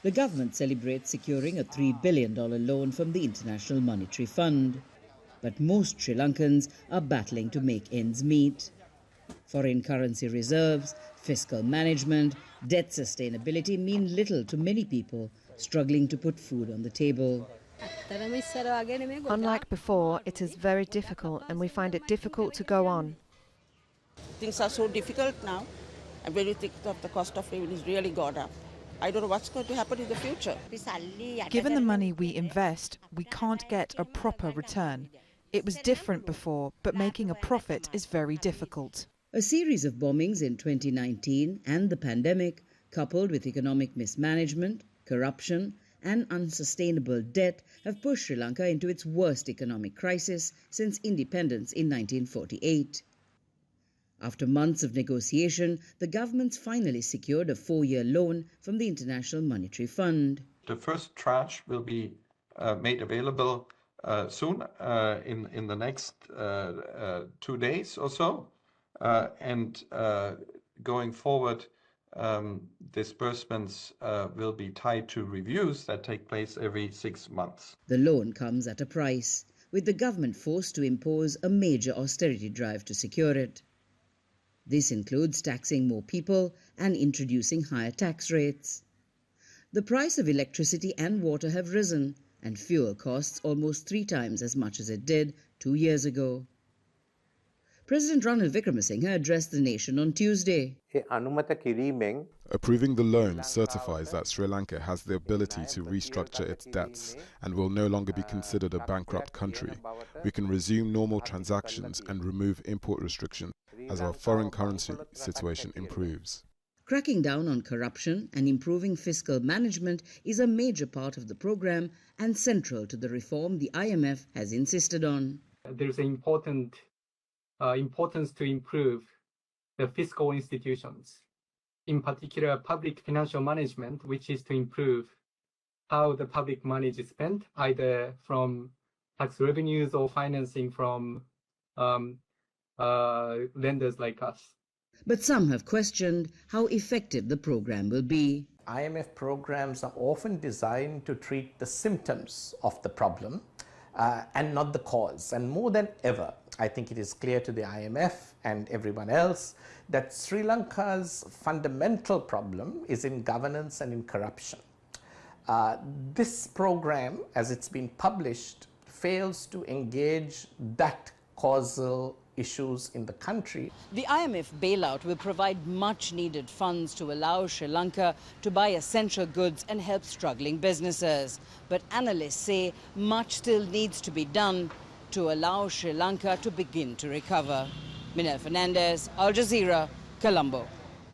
The government celebrates securing a $3 billion loan from the International Monetary Fund. But most Sri Lankans are battling to make ends meet. Foreign currency reserves, fiscal management, debt sustainability mean little to many people struggling to put food on the table. Unlike before, it is very difficult and we find it difficult to go on. Things are so difficult now, and when you think of the cost of living has really gone up. I don't know what's going to happen in the future. Given the money we invest, we can't get a proper return. It was different before, but making a profit is very difficult. A series of bombings in 2019 and the pandemic, coupled with economic mismanagement, corruption, and unsustainable debt, have pushed Sri Lanka into its worst economic crisis since independence in 1948. After months of negotiation, the government's finally secured a 4-year loan from the International Monetary Fund. The first tranche will be made available soon, in the next 2 days or so. And going forward, disbursements will be tied to reviews that take place every 6 months. The loan comes at a price, with the government forced to impose a major austerity drive to secure it. This includes taxing more people and introducing higher tax rates. The price of electricity and water have risen, and fuel costs almost 3 times as much as it did 2 years ago. President Ranil Wickremesinghe addressed the nation on Tuesday. Approving the loan certifies that Sri Lanka has the ability to restructure its debts and will no longer be considered a bankrupt country. We can resume normal transactions and remove import restrictions as our foreign currency situation improves. Cracking down on corruption and improving fiscal management is a major part of the program and central to the reform the IMF has insisted on. There's an importance to improve the fiscal institutions, in particular public financial management, which is to improve how the public money is spent, either from tax revenues or financing from lenders like us. But some have questioned how effective the program will be. IMF programs are often designed to treat the symptoms of the problem and not the cause. And more than ever, I think it is clear to the IMF and everyone else that Sri Lanka's fundamental problem is in governance and in corruption. This program, as it's been published, fails to engage that causal issues in the country. The IMF bailout will provide much needed funds to allow Sri Lanka to buy essential goods and help struggling businesses. But analysts say much still needs to be done to allow Sri Lanka to begin to recover. Minelle, Fernandez, Al Jazeera, Colombo.